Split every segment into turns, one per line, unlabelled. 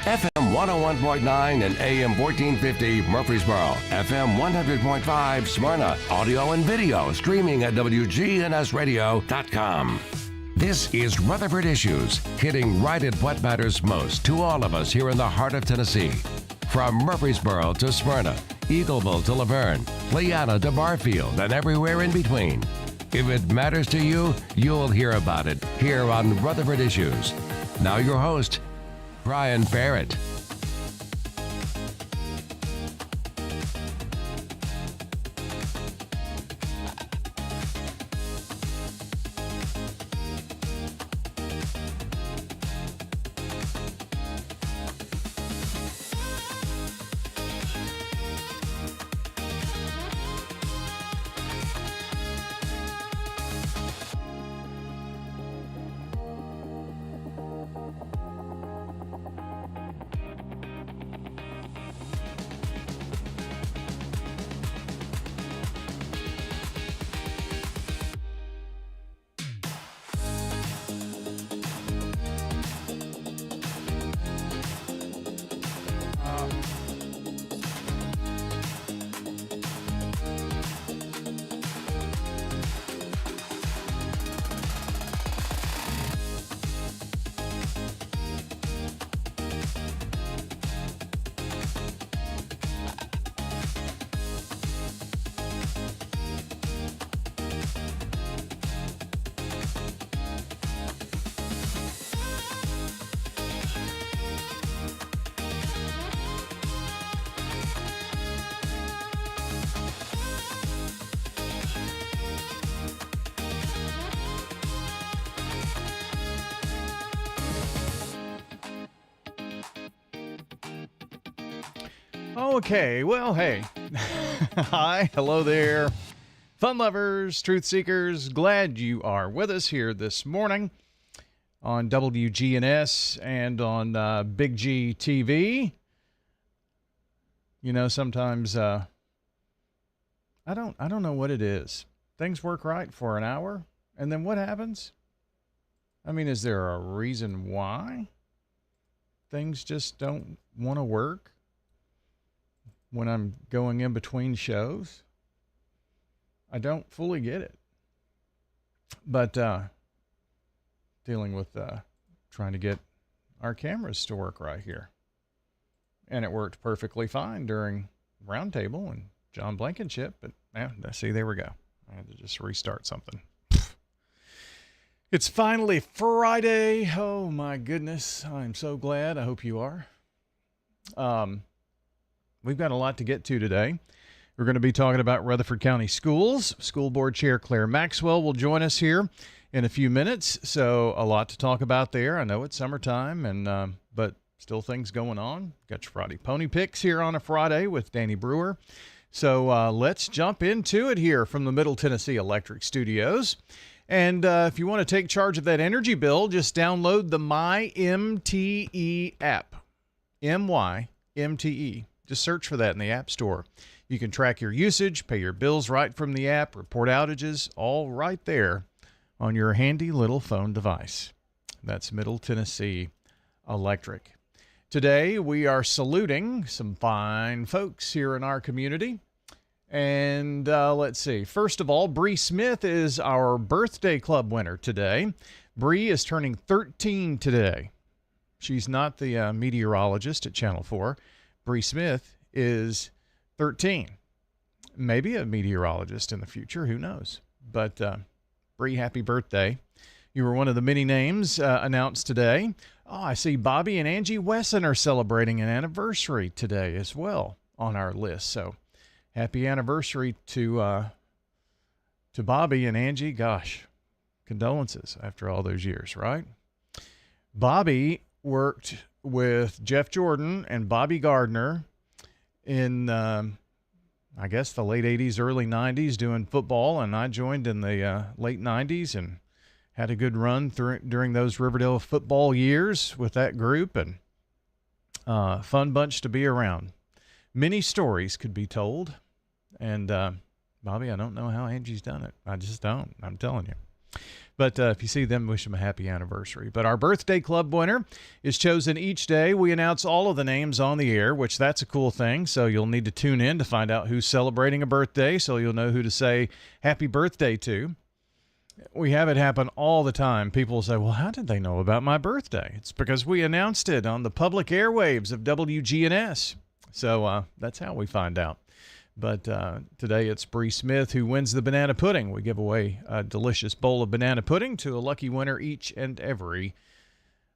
FM 101.9 and AM 1450 Murfreesboro, FM 100.5 Smyrna, audio and video streaming at WGNSradio.com. This is Rutherford Issues, hitting right at what matters most to all of us here in the heart of Tennessee. From Murfreesboro to Smyrna, Eagleville to Laverne, Leanna to Barfield, and everywhere in between. If it matters to you, you'll hear about it here on Rutherford Issues. Now your host, Brian Barrett.
Okay, well, hey. Hi, hello there. Fun lovers, truth seekers, glad you are with us here this morning on WGNS and on Big G TV. You know, sometimes I don't know what it is. Things work right for an hour, and then what happens? I mean, is there a reason why things just don't want to work when I'm going in between shows? I don't fully get it. But dealing with trying to get our cameras to work right here. And it worked perfectly fine during Roundtable and John Blankenship. But see, there we go. I had to just restart something. It's finally Friday. Oh, my goodness. I'm so glad. I hope you are. We've got a lot to get to today. We're going to be talking about Rutherford County Schools. School Board Chair Claire Maxwell will join us here in a few minutes. So a lot to talk about there. I know it's summertime, and but still things going on. Got your Friday Pony Picks here on a Friday with Danny Brewer. So let's jump into it here from the Middle Tennessee Electric Studios. And if you want to take charge of that energy bill, just download the MyMTE app. MyMTE. Just search for that in the App Store. You can track your usage, pay your bills right from the app, report outages, all right there on your handy little phone device. That's Middle Tennessee Electric. Today, we are saluting some fine folks here in our community. And let's see. First of all, Bree Smith is our birthday club winner today. Bree is turning 13 today. She's not the meteorologist at Channel 4. Bree Smith is 13. Maybe a meteorologist in the future. Who knows? But Bree, happy birthday. You were one of the many names announced today. Oh, I see Bobby and Angie Wesson are celebrating an anniversary today as well on our list. So happy anniversary to Bobby and Angie. Gosh, condolences after all those years, right? Bobby worked with Jeff Jordan and Bobby Gardner in, I guess, the late 80s, early 90s doing football, and I joined in the late 90s and had a good run during those Riverdale football years with that group, and fun bunch to be around. Many stories could be told, and Bobby, I don't know how Angie's done it. I just don't. I'm telling you. But if you see them, wish them a happy anniversary. But our birthday club winner is chosen each day. We announce all of the names on the air, which that's a cool thing. So you'll need to tune in to find out who's celebrating a birthday, so you'll know who to say happy birthday to. We have it happen all the time. People say, well, how did they know about my birthday? It's because we announced it on the public airwaves of WGNS. So that's how we find out. But today it's Bree Smith who wins the banana pudding. We give away a delicious bowl of banana pudding to a lucky winner each and every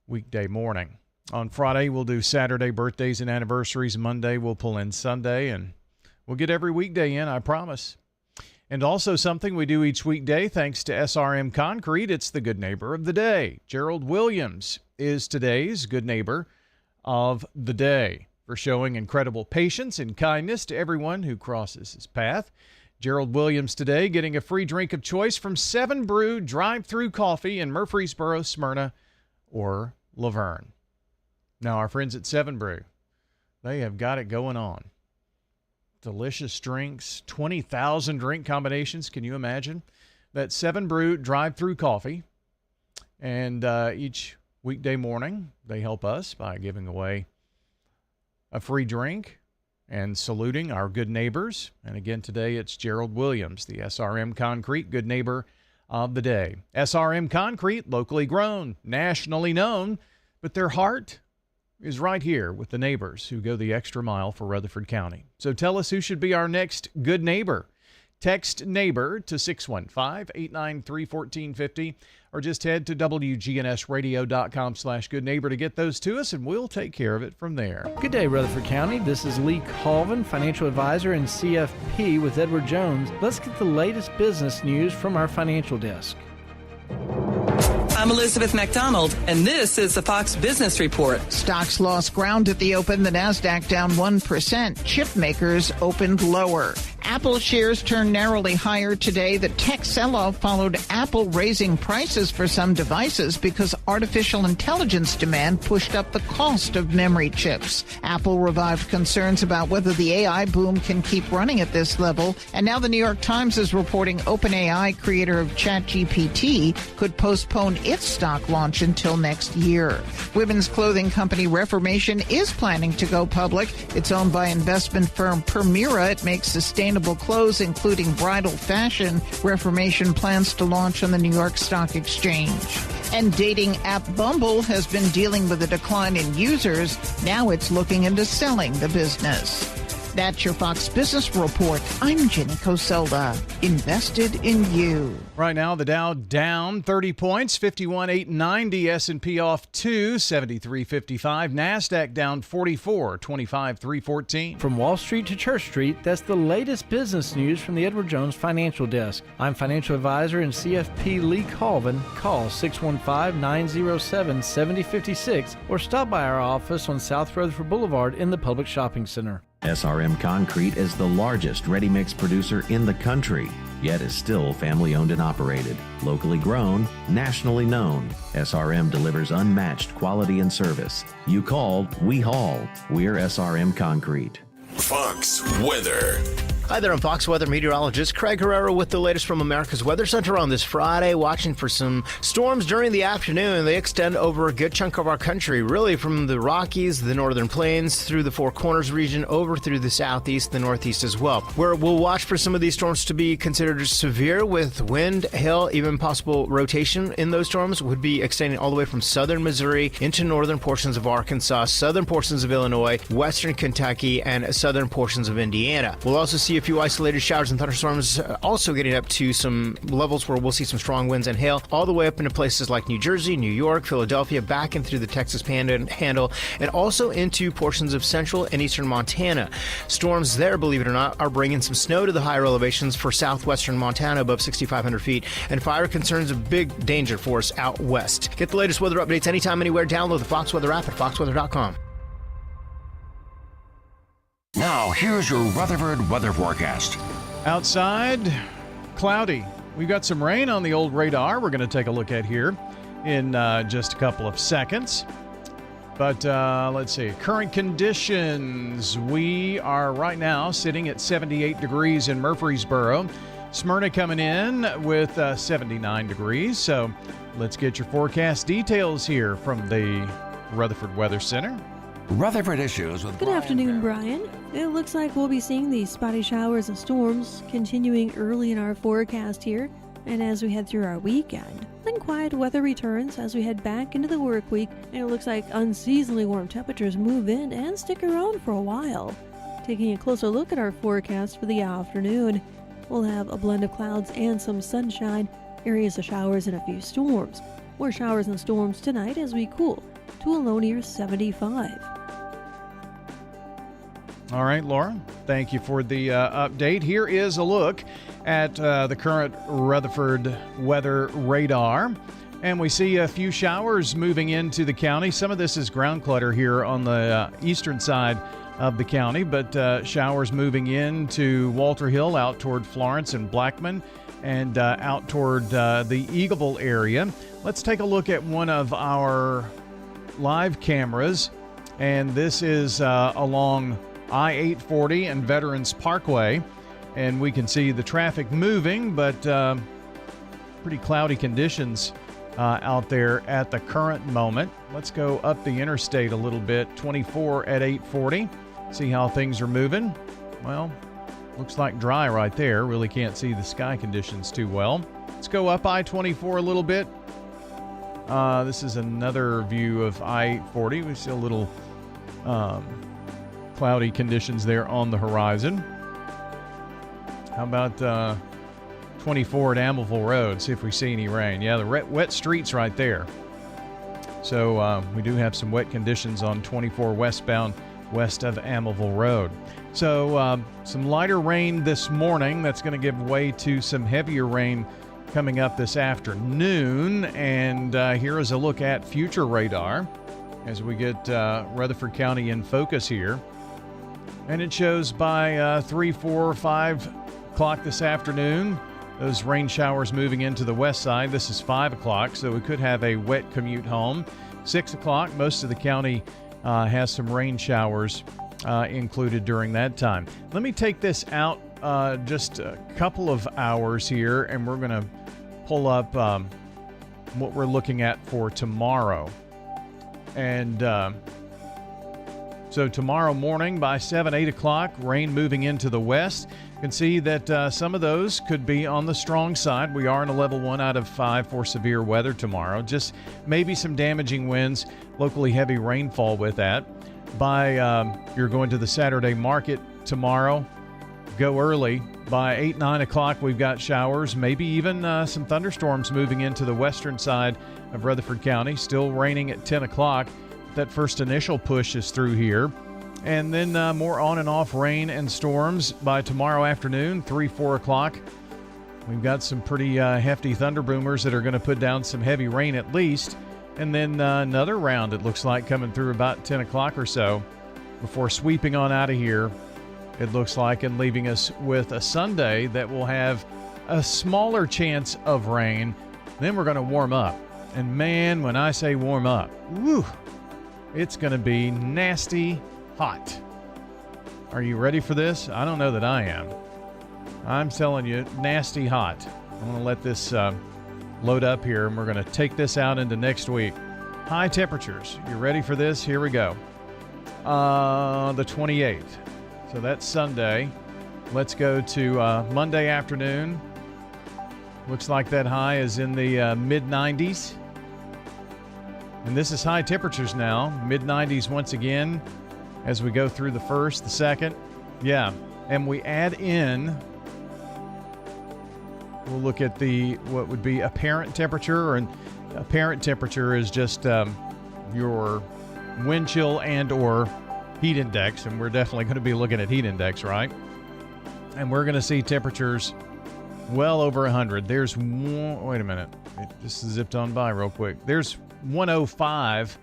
weekday morning. On Friday, we'll do Saturday birthdays and anniversaries. Monday, we'll pull in Sunday, and we'll get every weekday in, I promise. And also something we do each weekday, thanks to SRM Concrete, it's the Good Neighbor of the Day. Gerald Williams is today's Good Neighbor of the Day for showing incredible patience and kindness to everyone who crosses his path. Gerald Williams today getting a free drink of choice from 7 Brew drive-through coffee in Murfreesboro, Smyrna, or Laverne. Now, our friends at 7 Brew, they have got it going on. Delicious drinks, 20,000 drink combinations. Can you imagine? That's 7 Brew drive-through coffee. And each weekday morning, they help us by giving away a free drink and saluting our good neighbors. And again, today it's Gerald Williams, the SRM Concrete Good Neighbor of the Day. SRM Concrete, locally grown, nationally known, but their heart is right here with the neighbors who go the extra mile for Rutherford County. So tell us who should be our next good neighbor. Text neighbor to 615-893-1450 or just head to WGNSradio.com/goodneighbor to get those to us, and we'll take care of it from there.
Good day, Rutherford County. This is Lee Colvin, financial advisor and CFP with Edward Jones. Let's get the latest business news from our financial desk.
I'm Elizabeth McDonald, and this is the Fox Business Report.
Stocks lost ground at the open. The Nasdaq down 1%. Chip makers opened lower. Apple shares turned narrowly higher today. The tech sell-off followed Apple raising prices for some devices because artificial intelligence demand pushed up the cost of memory chips. Apple revived concerns about whether the AI boom can keep running at this level. And now the New York Times is reporting OpenAI, creator of ChatGPT, could postpone its stock launch until next year. Women's clothing company Reformation is planning to go public. It's owned by investment firm Permira. It makes sustainable clothes, including bridal fashion. Reformation plans to launch on the New York Stock Exchange. And dating app Bumble has been dealing with a decline in users. Now it's looking into selling the business. That's your Fox Business Report. I'm Jenny Coselda. Invested in you.
Right now, the Dow down 30 points, 51,890. S&P off 2, 73.55. NASDAQ down 44, 25,314.
From Wall Street to Church Street, that's the latest business news from the Edward Jones Financial Desk. I'm financial advisor and CFP Lee Colvin. Call 615-907-7056 or stop by our office on South Rutherford Boulevard in the Public Shopping Center.
SRM Concrete is the largest ready-mix producer in the country, yet is still family-owned and operated. Locally grown, nationally known, SRM delivers unmatched quality and service. You called, we haul. We're SRM Concrete.
Fox Weather.
Hi there, I'm Fox Weather meteorologist Craig Herrera with the latest from America's Weather Center on this Friday. Watching for some storms during the afternoon. They extend over a good chunk of our country, really from the Rockies, the Northern Plains, through the Four Corners region, over through the Southeast, the Northeast as well. Where we'll watch for some of these storms to be considered severe with wind, hail, even possible rotation in those storms would be extending all the way from southern Missouri into northern portions of Arkansas, southern portions of Illinois, western Kentucky, and southern portions of Indiana. We'll also see a few isolated showers and thunderstorms, also getting up to some levels where we'll see some strong winds and hail, all the way up into places like New Jersey, New York, Philadelphia, back and through the Texas Panhandle, and also into portions of central and eastern Montana. Storms there, believe it or not, are bringing some snow to the higher elevations for southwestern Montana above 6,500 feet, and fire concerns a big danger for us out west. Get the latest weather updates anytime, anywhere. Download the Fox Weather app at foxweather.com.
Now, here's your Rutherford weather forecast.
Outside, cloudy. We've got some rain on the old radar we're going to take a look at here in just a couple of seconds. But let's see. Current conditions. We are right now sitting at 78 degrees in Murfreesboro, Smyrna coming in with 79 degrees. So let's get your forecast details here from the Rutherford Weather Center.
Rutherford Issues with
Good afternoon, Brian. It looks like we'll be seeing these spotty showers and storms continuing early in our forecast here, and as we head through our weekend. Then quiet weather returns as we head back into the work week, and it looks like unseasonably warm temperatures move in and stick around for a while. Taking a closer look at our forecast for the afternoon, we'll have a blend of clouds and some sunshine, areas of showers and a few storms. More showers and storms tonight as we cool to a low near 75.
All right, Laura, thank you for the update. Here is a look at the current Rutherford weather radar. And we see a few showers moving into the county. Some of this is ground clutter here on the eastern side of the county, but showers moving into Walter Hill out toward Florence and Blackman and out toward the Eagleville area. Let's take a look at one of our live cameras. And this is along I-840 and Veterans Parkway, and we can see the traffic moving, but pretty cloudy conditions out there at the current moment. Let's go up the interstate a little bit, 24 at 840, see how things are moving. Well, looks like dry right there. Really can't see the sky conditions too well. Let's go up I-24 a little bit. This is another view of I-840. We see a little cloudy conditions there on the horizon. How about 24 at Ambleville Road? See if we see any rain. Yeah, the wet streets right there. So we do have some wet conditions on 24 westbound west of Ambleville Road. So some lighter rain this morning. That's going to give way to some heavier rain coming up this afternoon. And here is a look at future radar as we get Rutherford County in focus here. And it shows by 3, 4, 5 o'clock this afternoon, those rain showers moving into the west side. This is 5 o'clock, so we could have a wet commute home. 6 o'clock, most of the county has some rain showers included during that time. Let me take this out just a couple of hours here, and we're going to pull up what we're looking at for tomorrow. And so tomorrow morning by 7, 8 o'clock, rain moving into the west. You can see that some of those could be on the strong side. We are in a level 1 out of 5 for severe weather tomorrow. Just maybe some damaging winds, locally heavy rainfall with that. By you're going to the Saturday market tomorrow, go early. By 8, 9 o'clock, we've got showers, maybe even some thunderstorms moving into the western side of Rutherford County. Still raining at 10 o'clock. That first initial push is through here. And then more on and off rain and storms by tomorrow afternoon, 3, 4 o'clock. We've got some pretty hefty thunder boomers that are going to put down some heavy rain at least. And then another round, it looks like, coming through about 10 o'clock or so before sweeping on out of here, it looks like, and leaving us with a Sunday that will have a smaller chance of rain. Then we're going to warm up. And man, when I say warm up, whew, it's going to be nasty hot. Are you ready for this? I don't know that I am. I'm telling you, nasty hot. I'm going to let this load up here, and we're going to take this out into next week. High temperatures. You ready for this? Here we go. The 28th. So that's Sunday. Let's go to Monday afternoon. Looks like that high is in the mid-90s. And this is high temperatures now, mid-90s once again as we go through the first, the second. Yeah, and we add in, we'll look at the what would be apparent temperature, and apparent temperature is just your wind chill and or heat index, and we're definitely going to be looking at heat index, right? And we're going to see temperatures well over 100. There's one, wait a minute, it just zipped on by real quick. There's 105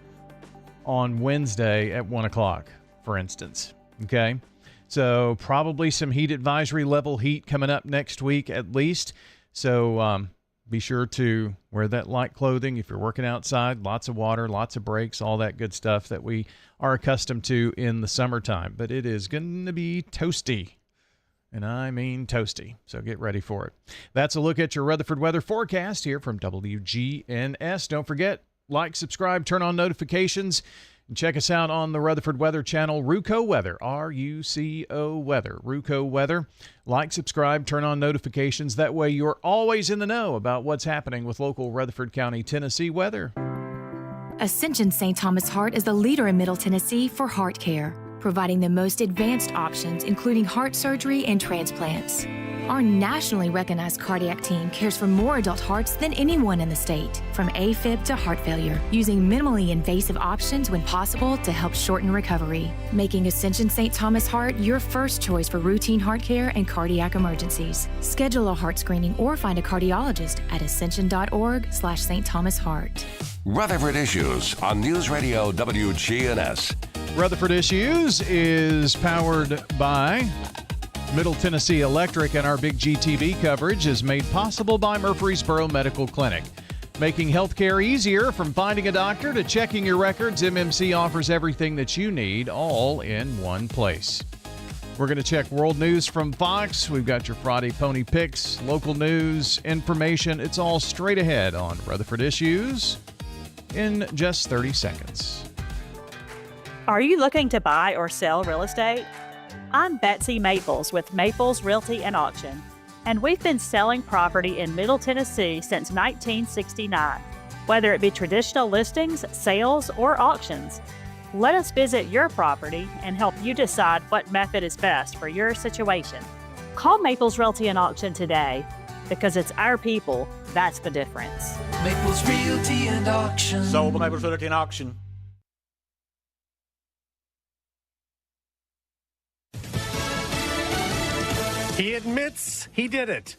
on Wednesday at 1 o'clock, for instance. Okay, so probably some heat advisory level heat coming up next week at least. So be sure to wear that light clothing if you're working outside. Lots of water, lots of breaks, all that good stuff that we are accustomed to in the summertime. But it is going to be toasty And I mean toasty, so get ready for it. That's a look at your Rutherford weather forecast here from WGNS. Don't forget, like, subscribe, turn on notifications, and check us out on the Rutherford Weather channel, Ruco Weather, R-U-C-O Weather, Ruco Weather. Like, subscribe, turn on notifications. That way you're always in the know about what's happening with local Rutherford County, Tennessee weather.
Ascension St. Thomas Heart is the leader in Middle Tennessee for heart care, providing the most advanced options, including heart surgery and transplants. Our nationally recognized cardiac team cares for more adult hearts than anyone in the state, from AFib to heart failure, using minimally invasive options when possible to help shorten recovery, making Ascension St. Thomas Heart your first choice for routine heart care and cardiac emergencies. Schedule a heart screening or find a cardiologist at ascension.org/St. Thomas Heart.
Rutherford Issues on News Radio WGNS.
Rutherford Issues is powered by Middle Tennessee Electric, and our Big GTV coverage is made possible by Murfreesboro Medical Clinic. Making healthcare easier, from finding a doctor to checking your records, MMC offers everything that you need, all in one place. We're going to check world news from Fox. We've got your Friday Pony Picks, local news, information. It's all straight ahead on Rutherford Issues in just 30 seconds.
Are you looking to buy or sell real estate? I'm Betsy Maples with Maples Realty and Auction, and we've been selling property in Middle Tennessee since 1969. Whether it be traditional listings, sales, or auctions, let us visit your property and help you decide what method is best for your situation. Call Maples Realty and Auction today, because it's our people that's the difference.
Maples Realty and Auction.
Sold by Maples Realty and Auction.
He admits he did it.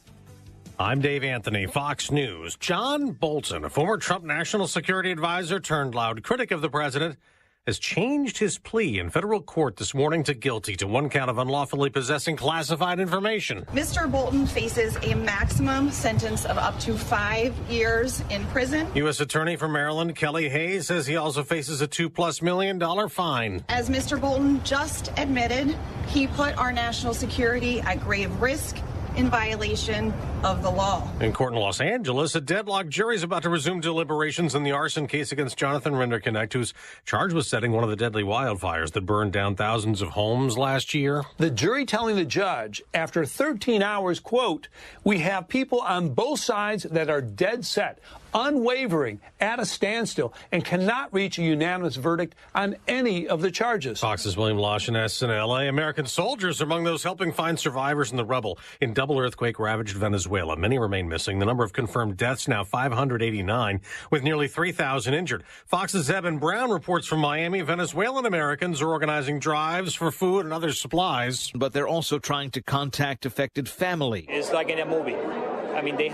I'm Dave Anthony, Fox News. John Bolton, a former Trump national security advisor turned loud critic of the president, has changed his plea in federal court this morning to guilty to one count of unlawfully possessing classified information.
Mr. Bolton faces a maximum sentence of up to 5 years in prison.
U.S. Attorney for Maryland, Kelly Hayes, says he also faces a $2+ million fine.
As Mr. Bolton just admitted, he put our national security at grave risk in violation of the law.
In court in Los Angeles, a deadlocked jury is about to resume deliberations in the arson case against Jonathan Renderknecht, who's charged with setting one of the deadly wildfires that burned down thousands of homes last year.
The jury telling the judge, after 13 hours, quote, "We have people on both sides that are dead set, unwavering, at a standstill, and cannot reach a unanimous verdict on any of the charges."
Fox's William Lashoness in L.A. American soldiers are among those helping find survivors in the rubble in double earthquake-ravaged Venezuela. Many remain missing. The number of confirmed deaths now 589, with nearly 3,000 injured. Fox's Eben Brown reports from Miami. Venezuelan Americans are organizing drives for food and other supplies.
But they're also trying to contact affected families.
It's like in a movie. I mean, they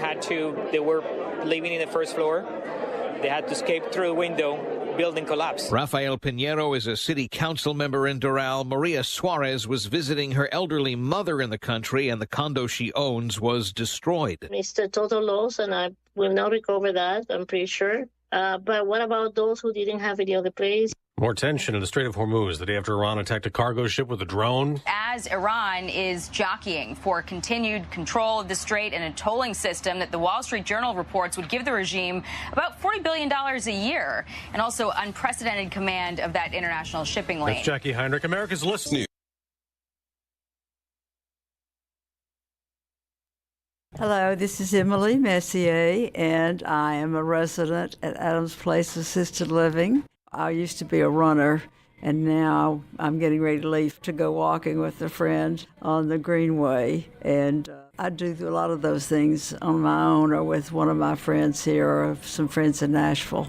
were living in the first floor. They had to escape through the window. Building collapsed.
Rafael Pinheiro is a city council member in Doral. Maria Suarez was visiting her elderly mother in the country, and the condo she owns was destroyed.
It's a total loss, and I will not recover that, I'm pretty sure. But what about those who didn't have any other place?
More tension in the Strait of Hormuz the day after Iran attacked a cargo ship with a drone.
As Iran is jockeying for continued control of the strait and a tolling system that the Wall Street Journal reports would give the regime about $40 billion a year, and also unprecedented command of that international shipping lane.
That's Jackie Heinrich, America's listening.
Hello, this is Emily Messier, and I am a resident at Adams Place Assisted Living. I used to be a runner, and now I'm getting ready to leave to go walking with a friend on the Greenway. And I do a lot of those things on my own or with one of my friends here or some friends in Nashville.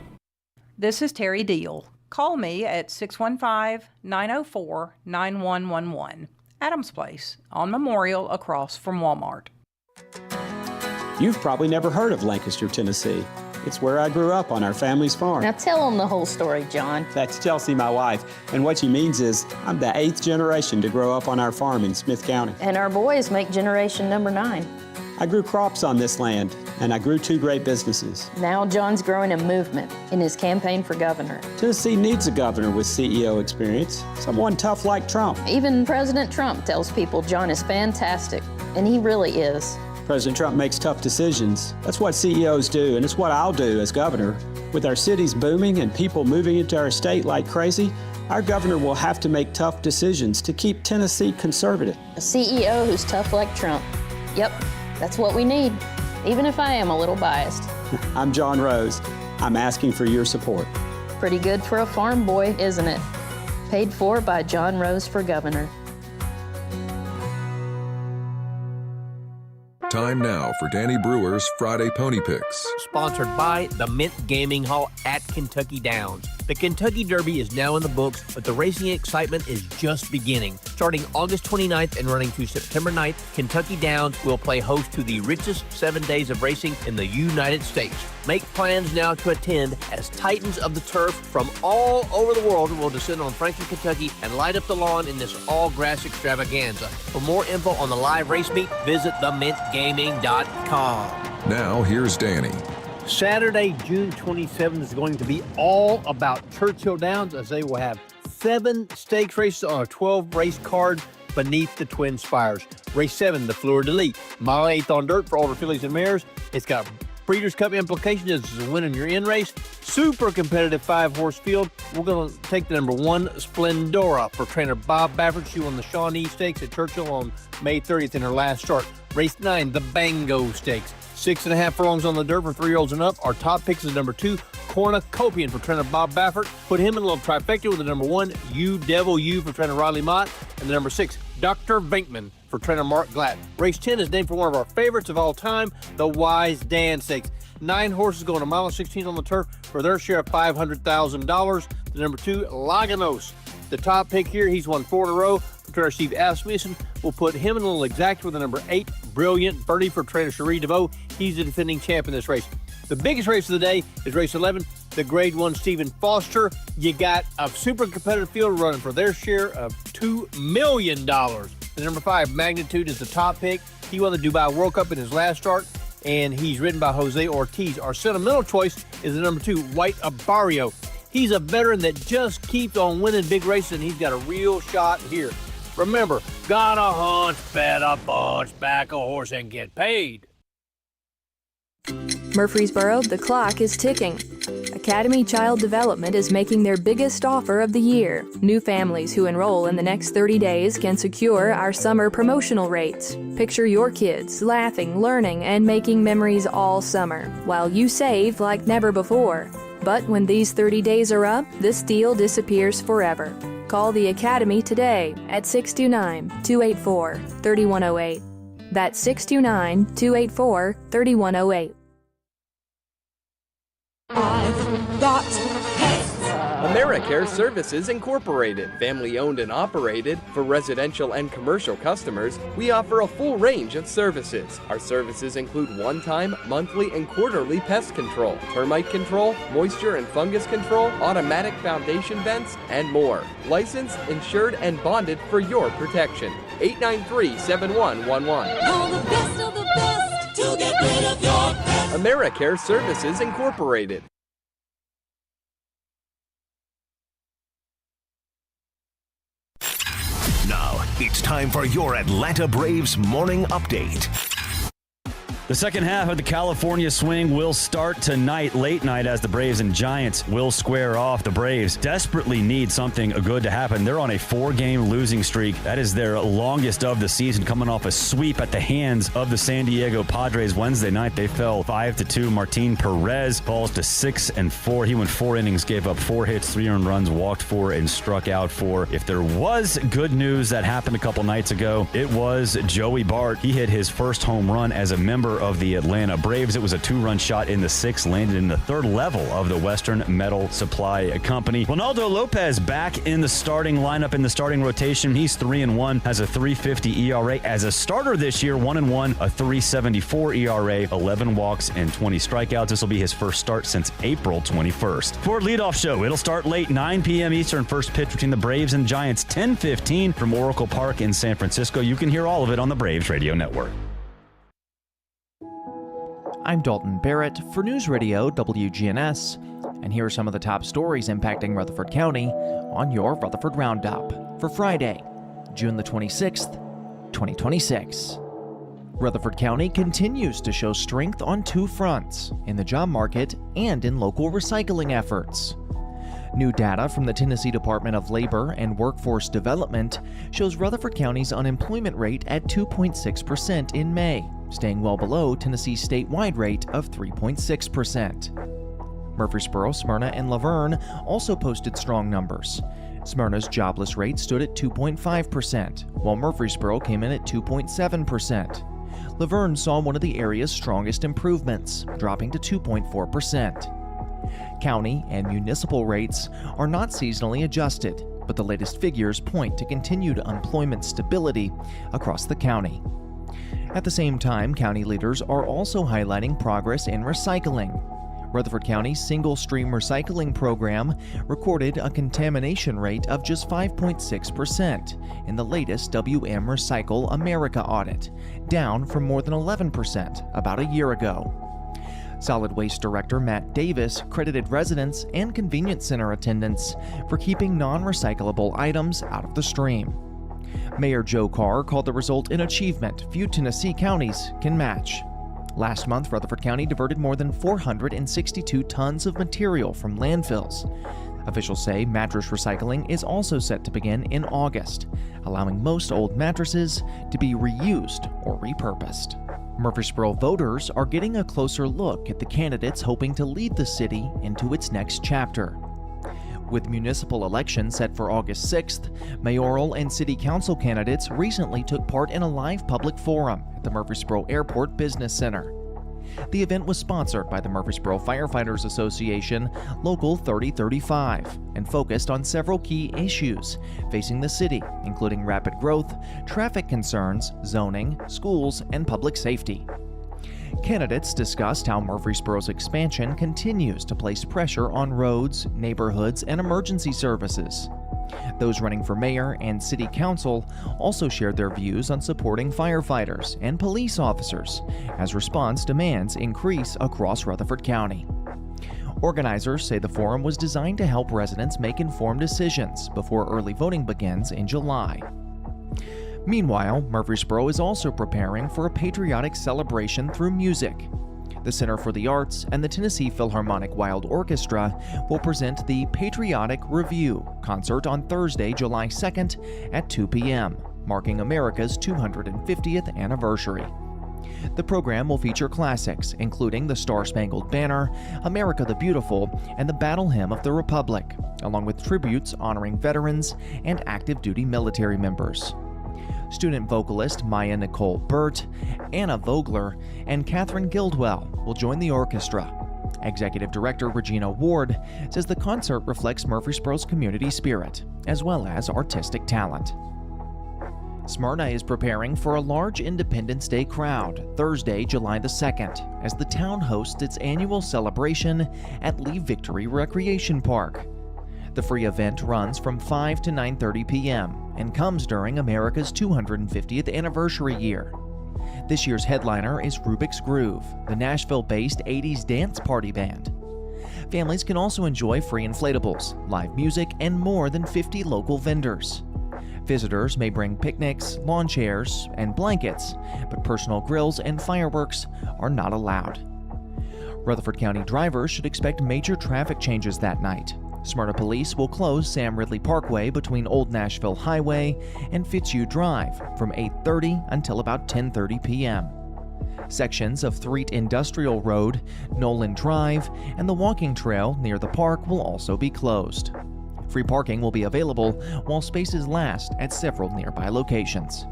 This is Terry Deal. Call me at 615-904-9111. Adams Place on Memorial across from Walmart.
You've probably never heard of Lancaster, Tennessee. It's where I grew up on our family's farm.
Now tell them the whole story, John.
That's Chelsea, my wife. And what she means is I'm the 8th generation to grow up on our farm in Smith County.
And our boys make generation number 9.
I grew crops on this land, and I grew 2 great businesses.
Now John's growing a movement in his campaign for governor.
Tennessee needs a governor with CEO experience, someone tough like Trump.
Even President Trump tells people John is fantastic, and he really is.
President Trump makes tough decisions. That's what CEOs do, and it's what I'll do as governor. With our cities booming and people moving into our state like crazy, our governor will have to make tough decisions to keep Tennessee conservative.
A CEO who's tough like Trump. Yep, that's what we need, even if I am a little biased.
I'm John Rose. I'm asking for your support.
Pretty good for a farm boy, isn't it? Paid for by John Rose for governor.
Time now for Danny Brewer's Friday Pony Picks.
Sponsored by the Mint Gaming Hall at Kentucky Downs. The Kentucky Derby is now in the books, but the racing excitement is just beginning. Starting August 29th and running through September 9th, Kentucky Downs will play host to the richest 7 days of racing in the United States. Make plans now to attend, as titans of the turf from all over the world will descend on Franklin, Kentucky and light up the lawn in this all-grass extravaganza. For more info on the live race meet, visit themintgaming.com.
Now, here's Danny.
Saturday, June 27th is going to be all about Churchill Downs, as they will have 7 stakes races on a 12-race card beneath the Twin Spires. Race 7, the Fleur de Lis, mile 8th on dirt for older fillies and mares. It's got Breeders' Cup implications as a win in your in race. Super competitive 5-horse field. We're going to take the number 1, Splendora, for trainer Bob Baffert. She won the Shawnee Stakes at Churchill on May 30th in her last start. Race 9, the Bango Stakes. 6.5 furlongs on the dirt for 3-year-olds and up. Our top picks is number 2, Cornucopian, for trainer Bob Baffert. Put him in a little trifecta with the number 1, You Devil You, for trainer Riley Mott. And the number 6, Dr. Venkman, for trainer Mark Glatt. Race 10 is named for one of our favorites of all time, the Wise Dan Stakes. 9 horses going a mile and 16 on the turf for their share of $500,000. The number 2, Laganos. The top pick here, he's won 4 in a row. For trainer Steve Asmussen, we'll put him in a little exact with the number 8, Brilliant Birdie, for trainer Cherie DeVoe. He's the defending champ in this race. The biggest race of the day is race 11, the Grade 1 Stephen Foster. You got a super competitive field running for their share of $2 million. The number 5, Magnitude, is the top pick. He won the Dubai World Cup in his last start, and he's ridden by Jose Ortiz. Our sentimental choice is the number 2, White Abario. He's a veteran that just keeps on winning big races, and he's got a real shot here. Remember, gotta hunch, bet a bunch, back a horse, and get paid.
Murfreesboro, the clock is ticking. Academy Child Development is making their biggest offer of the year. New families who enroll in the next 30 days can secure our summer promotional rates. Picture your kids laughing, learning, and making memories all summer, while you save like never before. But when these 30 days are up, this deal disappears forever. Call the Academy today at 629-284-3108. That's 629-284-3108.
I've got AmeriCare Services Incorporated, family-owned and operated. For residential and commercial customers, we offer a full range of services. Our services include one-time, monthly, and quarterly pest control, termite control, moisture and fungus control, automatic foundation vents, and more. Licensed, insured, and bonded for your protection. 893-7111.
Call the best of the best to get rid of your pest.
AmeriCare Services Incorporated.
Now, it's time for your Atlanta Braves morning update.
The second half of the California swing will start tonight, late night, as the Braves and Giants will square off. The Braves desperately need something good to happen. They're on a 4-game losing streak. That is their longest of the season, coming off a sweep at the hands of the San Diego Padres Wednesday night. They fell 5-2. Martin Perez falls to 6-4. He went 4 innings, gave up 4 hits, 3 earned runs, walked 4, and struck out 4. If there was good news that happened a couple nights ago, it was Joey Bart. He hit his first home run as a member of the Atlanta Braves. It was a 2-run shot in the 6th, landed in the 3rd level of the Western Metal Supply Company. Ronaldo Lopez back in the starting lineup, in the starting rotation. He's 3-1, has a 3.50 ERA. As a starter this year, 1-1, a 3.74 ERA, 11 walks, and 20 strikeouts. This will be his first start since April 21st. Ford Leadoff Show, it'll start late, 9 p.m. Eastern. First pitch between the Braves and Giants, 10:15 from Oracle Park in San Francisco. You can hear all of it on the Braves Radio Network.
I'm Dalton Barrett for News Radio WGNS, and here are some of the top stories impacting Rutherford County on your Rutherford Roundup for Friday, June the 26th, 2026. Rutherford County continues to show strength on two fronts, in the job market and in local recycling efforts. New data from the Tennessee Department of Labor and Workforce Development shows Rutherford County's unemployment rate at 2.6% in May, staying well below Tennessee's statewide rate of 3.6%. Murfreesboro, Smyrna, and Laverne also posted strong numbers. Smyrna's jobless rate stood at 2.5%, while Murfreesboro came in at 2.7%. Laverne saw one of the area's strongest improvements, dropping to 2.4%. County and municipal rates are not seasonally adjusted, but the latest figures point to continued employment stability across the county. At the same time, county leaders are also highlighting progress in recycling. Rutherford County's single-stream recycling program recorded a contamination rate of just 5.6% in the latest WM Recycle America audit, down from more than 11% about a year ago. Solid Waste Director Matt Davis credited residents and convenience center attendants for keeping non-recyclable items out of the stream. Mayor Joe Carr called the result an achievement few Tennessee counties can match. Last month, Rutherford County diverted more than 462 tons of material from landfills. Officials say mattress recycling is also set to begin in August, allowing most old mattresses to be reused or repurposed. Murfreesboro voters are getting a closer look at the candidates hoping to lead the city into its next chapter. With municipal elections set for August 6th, mayoral and city council candidates recently took part in a live public forum at the Murfreesboro Airport Business Center. The event was sponsored by the Murfreesboro Firefighters Association Local 3035 and focused on several key issues facing the city, including rapid growth, traffic concerns, zoning, schools, and public safety. Candidates discussed how Murfreesboro's expansion continues to place pressure on roads, neighborhoods, and emergency services. Those running for mayor and city council also shared their views on supporting firefighters and police officers as response demands increase across Rutherford County. Organizers say the forum was designed to help residents make informed decisions before early voting begins in July. Meanwhile, Murfreesboro is also preparing for a patriotic celebration through music. The Center for the Arts and the Tennessee Philharmonic Wild Orchestra will present the Patriotic Review concert on Thursday, July 2nd at 2 p.m., marking America's 250th anniversary. The program will feature classics, including the Star-Spangled Banner, America the Beautiful, and the Battle Hymn of the Republic, along with tributes honoring veterans and active duty military members. Student vocalist Maya Nicole Burt, Anna Vogler, and Catherine Guildwell will join the orchestra. Executive Director Regina Ward says the concert reflects Murfreesboro's community spirit, as well as artistic talent. Smyrna is preparing for a large Independence Day crowd Thursday, July the 2nd, as the town hosts its annual celebration at Lee Victory Recreation Park. The free event runs from 5 to 9:30 p.m. and comes during America's 250th anniversary year. This year's headliner is Rubik's Groove, the Nashville-based 80s dance party band. Families can also enjoy free inflatables, live music, and more than 50 local vendors. Visitors may bring picnics, lawn chairs, and blankets, but personal grills and fireworks are not allowed. Rutherford County drivers should expect major traffic changes that night. Smyrna Police will close Sam Ridley Parkway between Old Nashville Highway and Fitzhugh Drive from 8:30 until about 10:30 p.m. Sections of Threet Industrial Road, Nolan Drive, and the walking trail near the park will also be closed. Free parking will be available while spaces last at several nearby locations.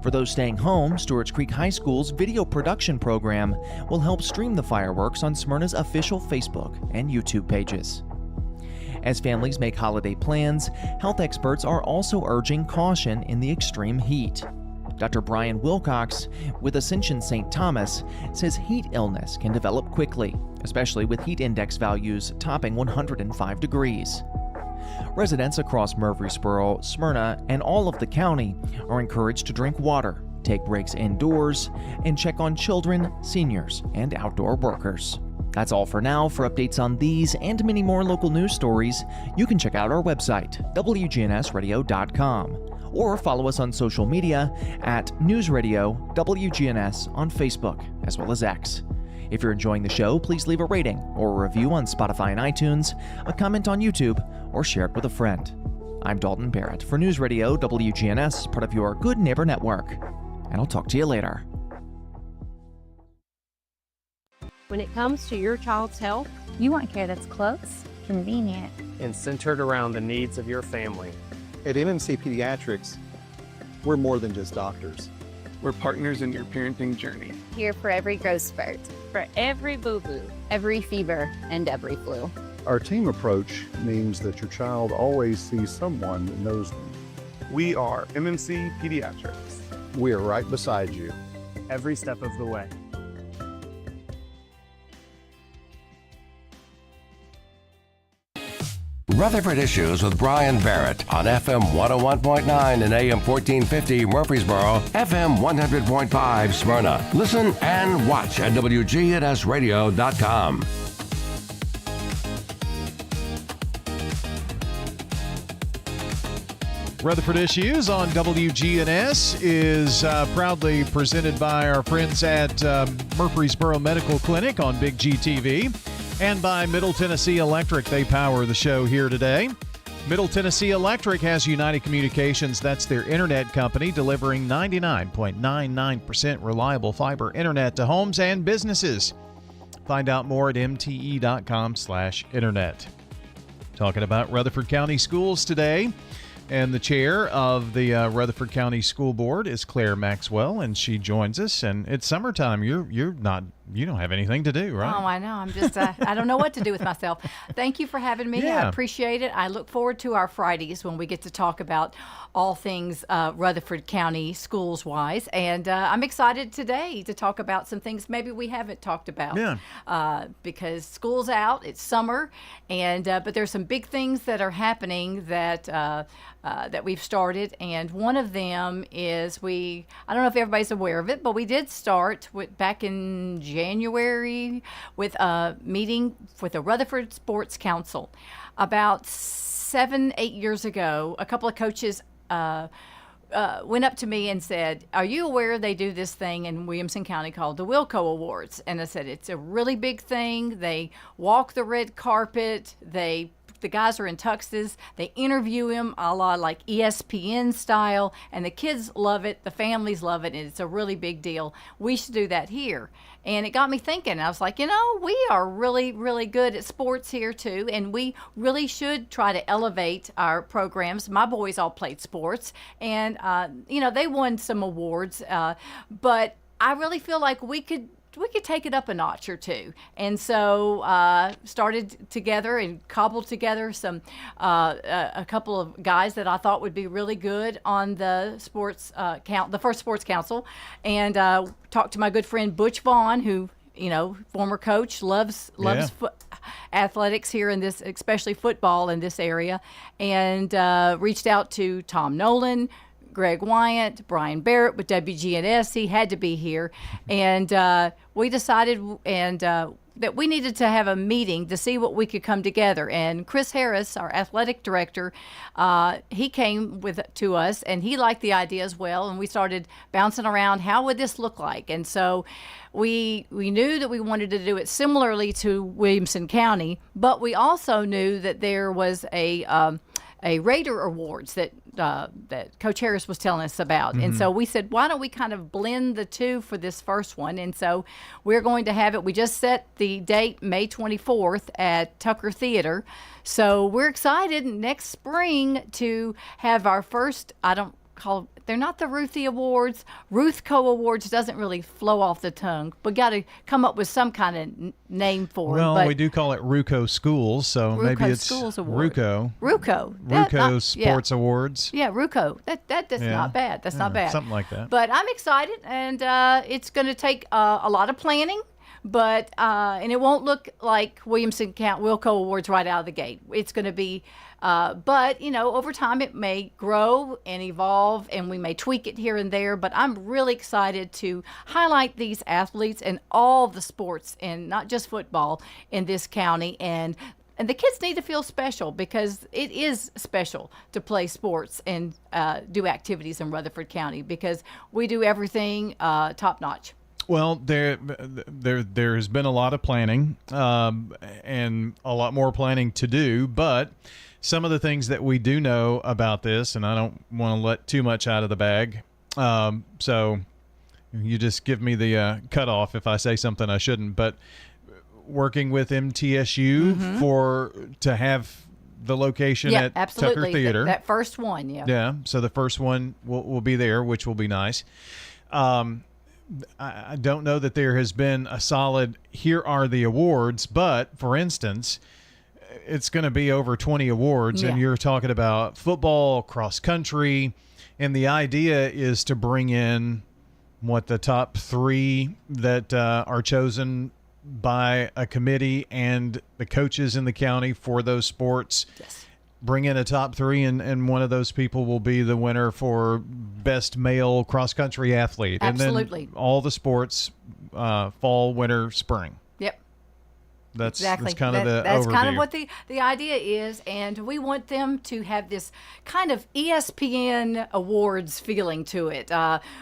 For those staying home, Stewart's Creek High School's video production program will help stream the fireworks on Smyrna's official Facebook and YouTube pages. As families make holiday plans, health experts are also urging caution in the extreme heat. Dr. Brian Wilcox with Ascension St. Thomas says heat illness can develop quickly, especially with heat index values topping 105 degrees. Residents across Murfreesboro, Smyrna, and all of the county are encouraged to drink water, take breaks indoors, and check on children, seniors, and outdoor workers. That's all for now. For updates on these and many more local news stories, you can check out our website, wgnsradio.com, or follow us on social media at News Radio WGNS on Facebook, as well as X. If you're enjoying the show, please leave a rating or a review on Spotify and iTunes, a comment on YouTube, or share it with a friend. I'm Dalton Barrett for News Radio WGNS, part of your Good Neighbor Network. And I'll talk to you later.
When it comes to your child's health,
you want care that's close, convenient,
and centered around the needs of your family.
At MMC Pediatrics, we're more than just doctors.
We're partners in your parenting journey.
Here for every growth spurt,
for every boo-boo,
every fever, and every flu.
Our team approach means that your child always sees someone that knows them.
We are MMC Pediatrics.
We are right beside you,
every step of the way.
Rutherford Issues with Brian Barrett on FM 101.9 and AM 1450 Murfreesboro, FM 100.5 Smyrna. Listen and watch at WGNSradio.com.
Rutherford Issues on WGNS is proudly presented by our friends at Murfreesboro Medical Clinic on Big GTV and by Middle Tennessee Electric. They power the show here today. Middle Tennessee Electric has United Communications. That's their internet company, delivering 99.99% reliable fiber internet to homes and businesses. Find out more at mte.com/internet. Talking about Rutherford County Schools today. And the chair of the Rutherford County School Board is Claire Maxwell, and she joins us. And it's summertime. You don't have anything to do, right?
Oh, I know. I'm just I don't know what to do with myself. Thank you for having me.
Yeah.
I appreciate it. I look forward to our Fridays when we get to talk about all things Rutherford County schools wise, and I'm excited today to talk about some things maybe we haven't talked about.
Yeah.
Because school's out, it's summer, and but there's some big things that are happening that we've started, and one of them is I don't know if everybody's aware of it, but we did start back in January with a meeting with the Rutherford Sports Council. About 7-8 years ago, a couple of coaches went up to me and said, "Are you aware they do this thing in Williamson County called the Wilco Awards?" And I said, "It's a really big thing. They walk the red carpet. The guys are in tuxes. They interview him a la like ESPYs-style, and the kids love it. The families love it, and it's a really big deal. We should do that here." And it got me thinking. I was like, we are really, really good at sports here too, and we really should try to elevate our programs. My boys all played sports, and they won some awards, but I really feel like we could take it up a notch or two. And so started together and cobbled together some a couple of guys that I thought would be really good on the the first sports council, and talked to my good friend Butch Vaughn, who former coach, loves athletics here in this, especially football in this area, and reached out to Tom Nolan, Greg Wyant, Brian Barrett with WGNS. He had to be here. And we decided that we needed to have a meeting to see what we could come together. And Chris Harris, our athletic director, he came to us, and he liked the idea as well. And we started bouncing around, how would this look like? And so we knew that we wanted to do it similarly to Williamson County, but we also knew that there was a Raider Awards that Coach Harris was telling us about. Mm-hmm. And so we said, why don't we kind of blend the two for this first one? And so we're going to have it. We just set the date May 24th at Tucker Theater. So we're excited next spring to have our first, they're not the Ruthie Awards. Ruthco Awards doesn't really flow off the tongue. We got to come up with some kind of name for it.
Well, we do call it Ruco Schools, so
Ruco
maybe it's
Schools Award.
Ruco.
Ruco
Sports Awards.
Yeah, Ruco. That's not bad. That's not bad.
Something like that.
But I'm excited, and it's going to take a lot of planning. but and it won't look like Williamson County Wilco Awards right out of the gate. It's going to be, but over time it may grow and evolve, and we may tweak it here and there. But I'm really excited to highlight these athletes in all the sports, and not just football, in this county. And the kids need to feel special, because it is special to play sports and do activities in Rutherford County, because we do everything top notch.
Well, there has been a lot of planning and a lot more planning to do, but some of the things that we do know about this, and I don't want to let too much out of the bag, so you just give me the cutoff if I say something I shouldn't, but working with MTSU to have the location at
absolutely.
Tucker Theater.
That first one, yeah.
Yeah, so the first one will be there, which will be nice. I don't know that there has been a solid, here are the awards, but, for instance, it's going to be over 20 awards, and you're talking about football, cross country, and the idea is to bring in, the top 3 that are chosen by a committee and the coaches in the county for those sports.
Yes.
Bring in a top 3, and one of those people will be the winner for best male cross-country athlete.
Absolutely.
And then all the sports, fall, winter, spring.
Yep.
That's
exactly.
That's kind of the
That's
overview.
kind of what the idea is, and we want them to have this kind of ESPN awards feeling to it.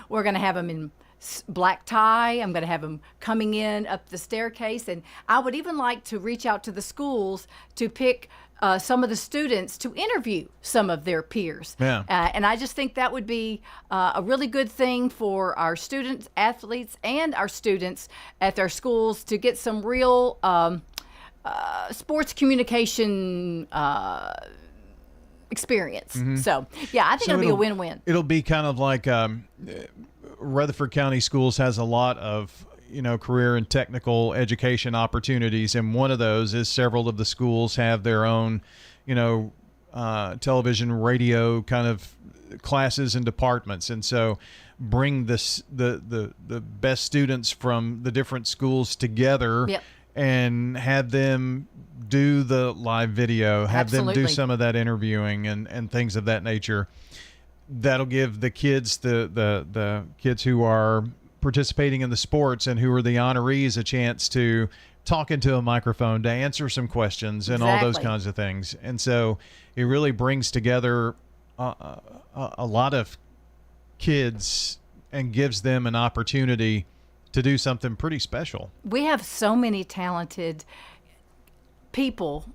We're going to have them in black tie. I'm going to have them coming in up the staircase, and I would even like to reach out to the schools to pick some of the students to interview some of their peers.
Yeah.
And I just think that would be a really good thing for our students, athletes, and our students at their schools to get some real sports communication experience. So, yeah, I think it'll be a win-win.
It'll be kind of like Rutherford County Schools has a lot of career and technical education opportunities, and one of those is several of the schools have their own, television, radio kind of classes and departments, and so bring the best students from the different schools together and have them do the live video, have them do some of that interviewing and things of that nature. That'll give the kids, the kids who are participating in the sports and who are the honorees, a chance to talk into a microphone, to answer some questions and all those kinds of things. And so it really brings together a lot of kids and gives them an opportunity to do something pretty special.
We have so many talented people,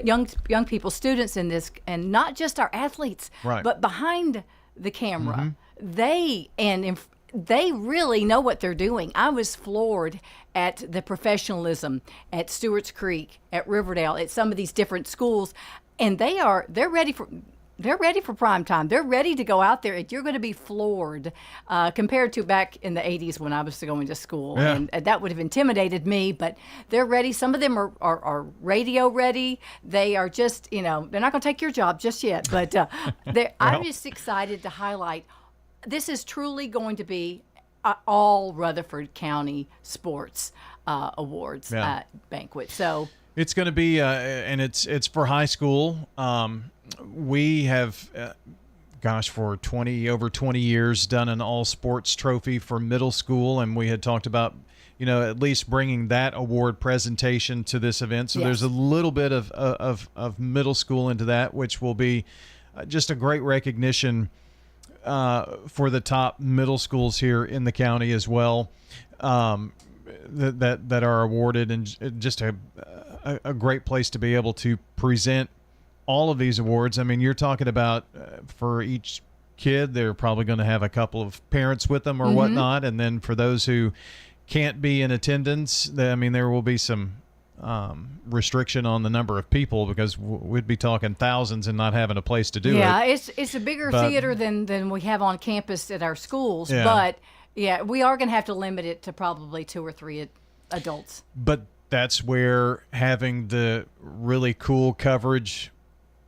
young people, students in this, and not just our athletes, but behind the camera. They really know what they're doing. I was floored at the professionalism at Stewart's Creek, at Riverdale, at some of these different schools, and they're ready for prime time. They're ready to go out there, and you're going to be floored compared to back in the 80s when I was going to school.
Yeah.
And that would have intimidated me, but they're ready. Some of them are radio ready. They are just, they're not going to take your job just yet, but I'm just excited to highlight. This is truly going to be all Rutherford County sports awards banquet. So
it's going to be, and it's for high school. We have, for over 20 years, done an all sports trophy for middle school, and we had talked about, at least bringing that award presentation to this event. So there's a little bit of middle school into that, which will be just a great recognition for the top middle schools here in the county as well, that are awarded, and just a great place to be able to present all of these awards. I mean, you're talking about for each kid, they're probably going to have a couple of parents with them or whatnot, and then for those who can't be in attendance, there will be some restriction on the number of people, because we'd be talking thousands and not having a place to do it.
Yeah, it's a bigger theater than we have on campus at our schools, but we are going to have to limit it to probably 2 or 3 adults.
But that's where having the really cool coverage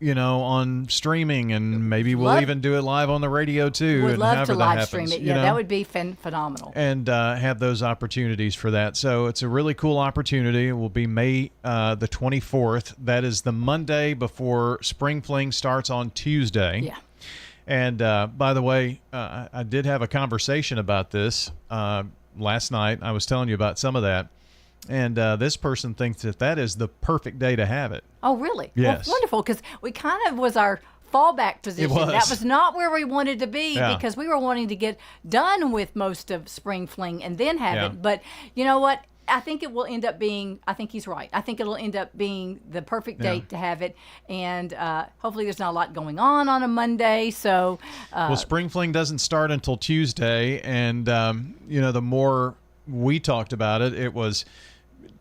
on streaming, and maybe we'll even do it live on the radio too.
Would
and
love
however
to
that
live
happens,
stream it. Yeah, that would be phenomenal.
And have those opportunities for that. So it's a really cool opportunity. It will be May the 24th. That is the Monday before Spring Fling starts on Tuesday.
Yeah.
And by the way, I did have a conversation about this last night. I was telling you about some of that. And this person thinks that is the perfect day to have it.
Oh, really?
Yes.
Well, wonderful, because we kind of was our fallback position.
It was.
That was not where we wanted to be
Yeah.
because we were wanting to get done with most of Spring Fling and then have
Yeah.
it. But you know what? I think it will end up being, I think he's right. I think it'll end up being the perfect date to have it. And hopefully there's not a lot going on a Monday. So,
well, Spring Fling doesn't start until Tuesday. And, the more we talked about it, it was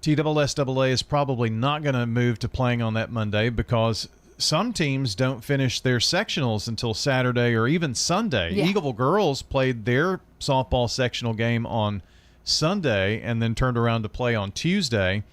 TSSAA is probably not going to move to playing on that Monday because some teams don't finish their sectionals until Saturday or even Sunday.
Yeah.
Eagleville girls played their softball sectional game on Sunday and then turned around to play on Tuesday.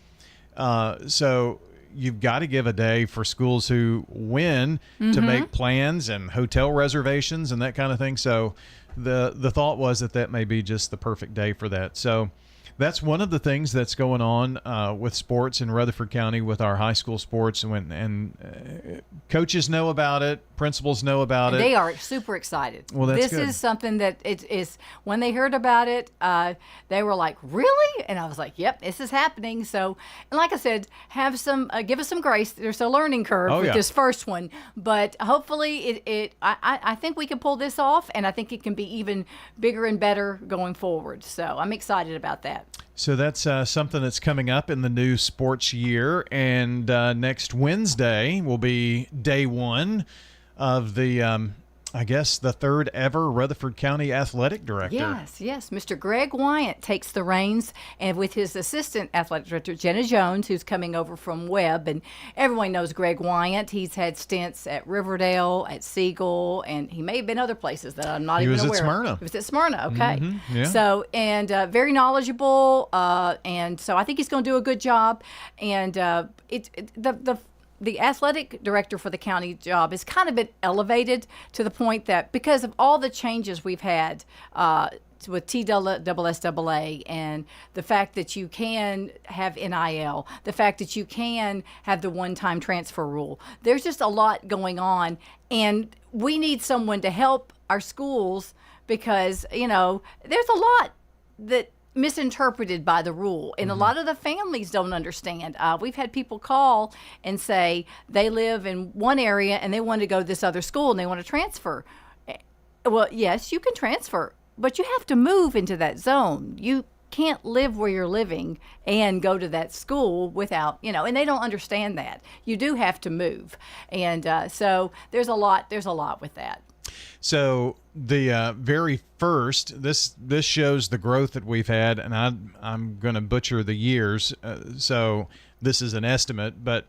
So you've got to give a day for schools who win to make plans and hotel reservations and that kind of thing. So the thought was that may be just the perfect day for that. So that's one of the things that's going on with sports in Rutherford County with our high school sports, and coaches know about it, principals know about it.
They are super excited.
Well, that's
this
good.
is something that it is. When they heard about it, they were like, "Really?" And I was like, "Yep, this is happening." So, and like I said, have some, give us some grace. There's a learning curve with this first one, but hopefully, I think we can pull this off, and I think it can be even bigger and better going forward. So, I'm excited about that.
So that's something that's coming up in the new sports year. And next Wednesday will be day one of the, the third ever Rutherford County Athletic Director.
Yes. Mr. Greg Wyant takes the reins, and with his assistant athletic director, Jenna Jones, who's coming over from Webb. And everyone knows Greg Wyant. He's had stints at Riverdale, at Siegel, and he may have been other places that I'm not even aware of.
He was at Smyrna.
He was at Smyrna, okay.
Mm-hmm, yeah.
So, and very knowledgeable, and so I think he's going to do a good job. And the athletic director for the county job has kind of been elevated to the point that because of all the changes we've had with TSSAA and the fact that you can have NIL, the fact that you can have the one-time transfer rule, there's just a lot going on, and we need someone to help our schools because, there's a lot that misinterpreted by the rule, and a lot of the families don't understand. We've had people call and say they live in one area and they want to go to this other school and they want to transfer. Well, yes, you can transfer, but you have to move into that zone. You can't live where you're living and go to that school without, and they don't understand that. You do have to move, and so there's a lot with that.
So the very first, this shows the growth that we've had, and I'm going to butcher the years, so this is an estimate, but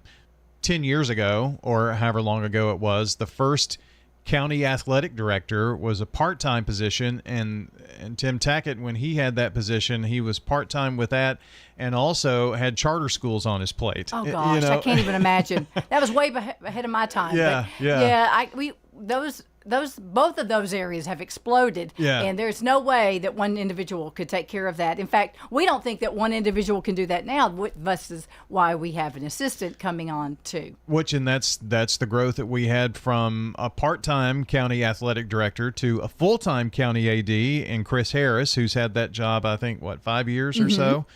10 years ago, or however long ago it was, the first county athletic director was a part-time position, and Tim Tackett, when he had that position, he was part-time with that and also had charter schools on his plate.
Oh, gosh, I can't even imagine. That was way ahead of my time.
Yeah,
but
yeah.
Both of those areas have exploded, and there's no way that one individual could take care of that. In fact, we don't think that one individual can do that now. This is why we have an assistant coming on too.
And that's the growth that we had from a part-time county athletic director to a full-time county AD in Chris Harris, who's had that job, I think, 5 years or so.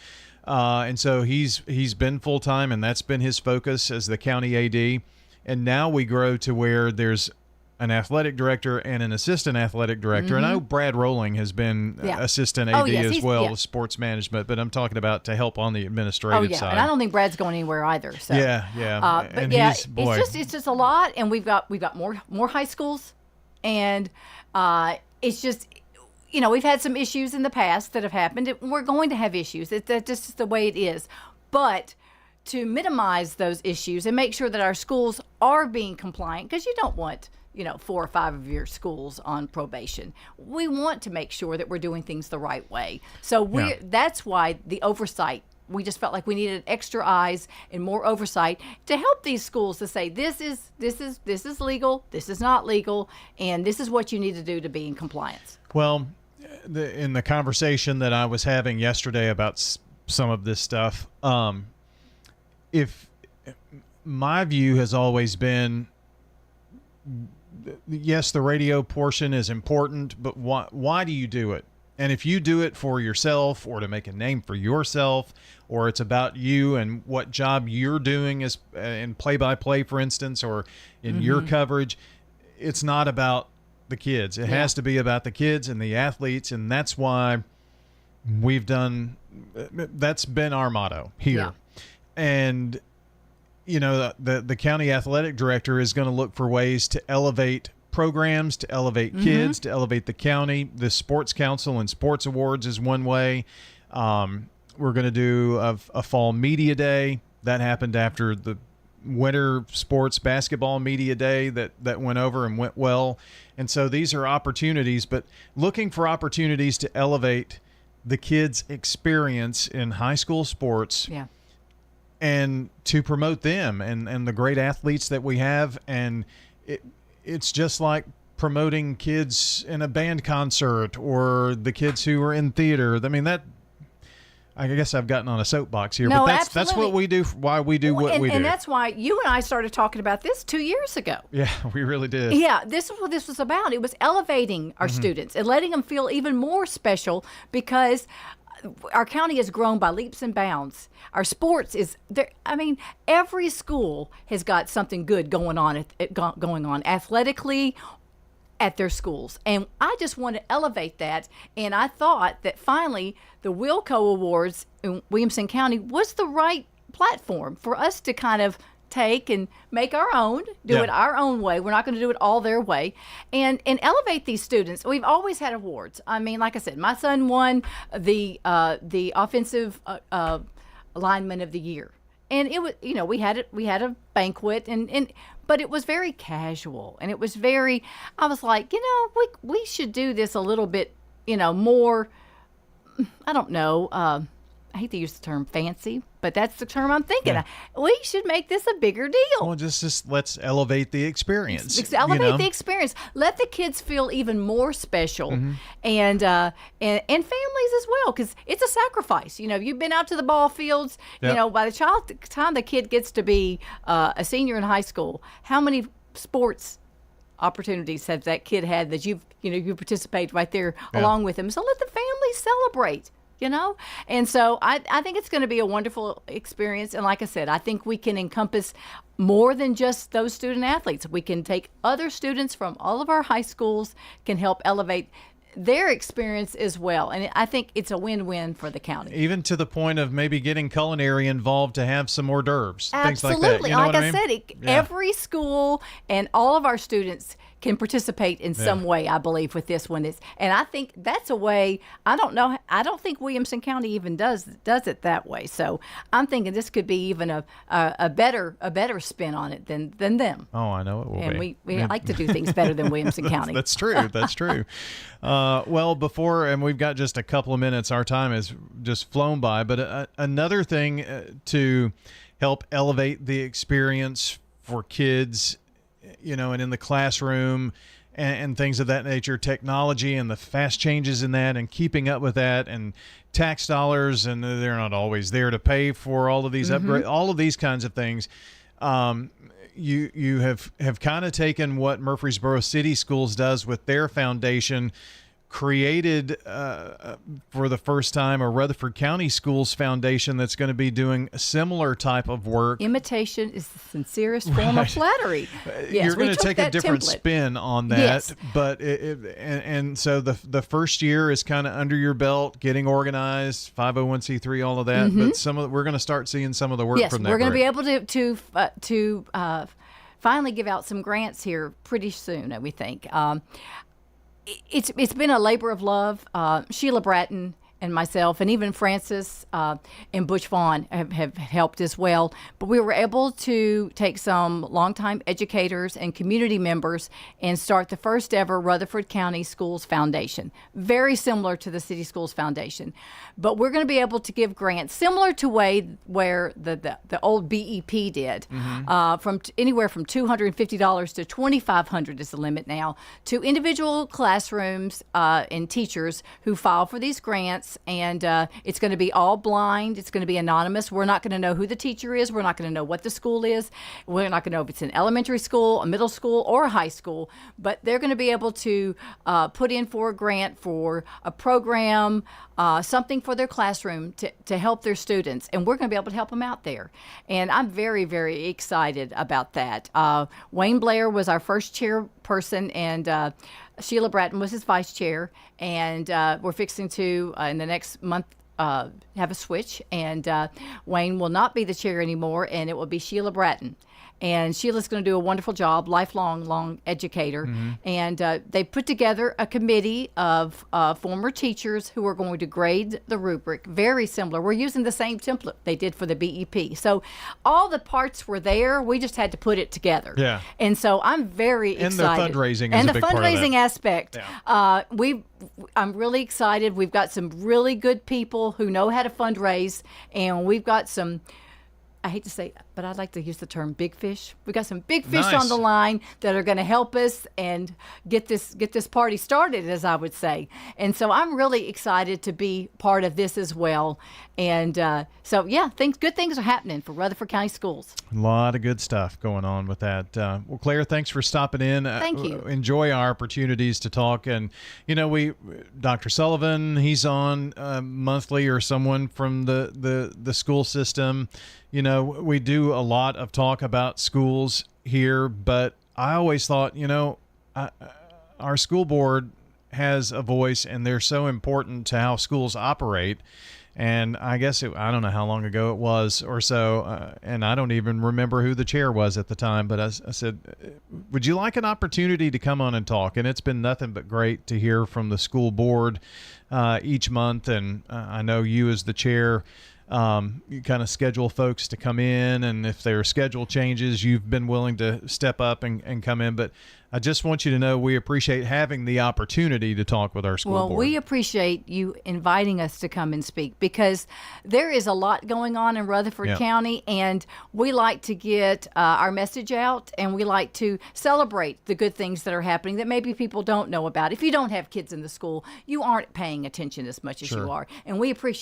And so he's been full-time, and that's been his focus as the county AD. And now we grow to where there's an athletic director and an assistant athletic director. And I know Brad Rowling has been assistant AD as well with sports management, but I'm talking about to help on the administrative side.
And I don't think Brad's going anywhere either. So.
But and
it's just a lot, and we've got more high schools, and it's just, we've had some issues in the past that have happened. We're going to have issues. That's just the way it is. But to minimize those issues and make sure that our schools are being compliant, because you don't want 4 or 5 of your schools on probation. We want to make sure that we're doing things the right way. So that's why the oversight we just felt like we needed extra eyes and more oversight to help these schools to say this is legal, this is not legal, and this is what you need to do to be in compliance.
Well, in the conversation that I was having yesterday about some of this stuff, if my view has always been, yes, the radio portion is important, but why do you do it? And if you do it for yourself or to make a name for yourself, or it's about you and what job you're doing as in play-by-play, for instance, or in your coverage, it's not about the kids. It has to be about the kids and the athletes, and that's why that's been our motto here.
Yeah.
And the county athletic director is going to look for ways to elevate programs, to elevate kids, to elevate the county. The Sports Council and Sports Awards is one way. We're going to do a fall media day. That happened after the winter sports basketball media day that went over and went well. And so these are opportunities, but looking for opportunities to elevate the kids' experience in high school sports.
Yeah.
And to promote them and the great athletes that we have. And it's just like promoting kids in a band concert or the kids who are in theater. I mean, I guess I've gotten on a soapbox here,
No,
but that's what we do, why we do what we do.
And that's why you and I started talking about this 2 years ago.
Yeah, we really did.
Yeah, this is what this was about. It was elevating our students and letting them feel even more special, because our county has grown by leaps and bounds. Our sports is there. I mean, every school has got something good going on athletically at their schools, and I just want to elevate that. And I thought that finally the Wilco Awards in Williamson County was the right platform for us to kind of take and make our own, do it our own way. We're not going to do it all their way, and elevate these students. We've always had awards. I mean, like I said, my son won the offensive lineman of the year, and it was, we had a banquet, but it was very casual, and it was very, I was like, we should do this a little bit, more, I don't know, I hate to use the term fancy, but that's the term I'm thinking.
Yeah.
We should make this a bigger deal.
Well, just let's elevate the experience.
Elevate the experience. Let the kids feel even more special, and families as well, because it's a sacrifice. You've been out to the ball fields.
Yep.
By the time the kid gets to be a senior in high school, how many sports opportunities has that kid had that you participate right there along with him? So let the family celebrate. And so I think it's going to be a wonderful experience. And like I said, I think we can encompass more than just those student athletes. We can take other students from all of our high schools, can help elevate their experience as well. And I think it's a win-win for the county.
Even to the point of maybe getting culinary involved to have some hors d'oeuvres, things like that.
Absolutely.
Like
I said, every school and all of our students can participate in some way, I believe, with this one. And I think that's a way. I don't think Williamson County even does it that way. So I'm thinking this could be even a better spin on it than them.
Oh, I know it will be.
And we like to do things better than Williamson County.
That's true. That's true. Well, and we've got just a couple of minutes. Our time has just flown by. But another thing to help elevate the experience for kids, and in the classroom and things of that nature, technology and the fast changes in that and keeping up with that, and tax dollars, and they're not always there to pay for all of these upgrades, all of these kinds of things. You have kind of taken what Murfreesboro City Schools does with their foundation, created for the first time a Rutherford County Schools Foundation that's going to be doing a similar type of work.
Imitation is the sincerest form of flattery. Yes,
you're going to take a different spin on that,
yes.
But and so the first year is kind of under your belt, getting organized, 501c3, all of that. But we're going to start seeing some of the work from that.
Yes, we're going to be able to finally give out some grants here pretty soon, we think. It's been a labor of love. Sheila Bratton and myself, and even Francis and Butch Vaughn have helped as well. But we were able to take some longtime educators and community members and start the first ever Rutherford County Schools Foundation, very similar to the City Schools Foundation. But we're going to be able to give grants similar to where the old BEP did, from anywhere from $250 to $2,500 is the limit now, to individual classrooms and teachers who file for these grants. And it's going to be all blind. It's going to be anonymous. We're not going to know who the teacher is. We're not going to know what the school is. We're not going to know if it's an elementary school, a middle school, or a high school. But they're going to be able to put in for a grant for a program, something for their classroom to help their students. And we're going to be able to help them out there. And I'm very, very excited about that. Wayne Blair was our first chairperson, and Sheila Bratton was his vice chair. And we're fixing to, in the next month, have a switch. And Wayne will not be the chair anymore, and it will be Sheila Bratton. And Sheila's going to do a wonderful job, long educator. And they put together a committee of former teachers who are going to grade the rubric, very similar. We're using the same template they did for the BEP. So all the parts were there. We just had to put it together.
Yeah.
And so I'm very excited.
And the fundraising is a big part of that.
And the fundraising aspect. Yeah. I'm really excited. We've got some really good people who know how to fundraise, and we've got some, I hate to say, but I'd like to use the term big fish. We got some big fish on the line that are going to help us and get this party started, as I would say. And so I'm really excited to be part of this as well. And so, yeah, good things are happening for Rutherford County Schools.
A lot of good stuff going on with that. Well, Claire, thanks for stopping in.
Thank you.
Enjoy our opportunities to talk. And, Dr. Sullivan, he's on monthly, or someone from the school system. We do a lot of talk about schools here, but I always thought, our school board has a voice, and they're so important to how schools operate. And I guess I don't know how long ago it was or so, and I don't even remember who the chair was at the time, but I said, would you like an opportunity to come on and talk? And it's been nothing but great to hear from the school board each month. And I know you as the chair, you kind of schedule folks to come in, and if their schedule changes, you've been willing to step up and come in. But I just want you to know we appreciate having the opportunity to talk with our school board.
Well, we appreciate you inviting us to come and speak, because there is a lot going on in Rutherford County, and we like to get our message out, and we like to celebrate the good things that are happening that maybe people don't know about. If you don't have kids in the school, you aren't paying attention as much as you are, and we appreciate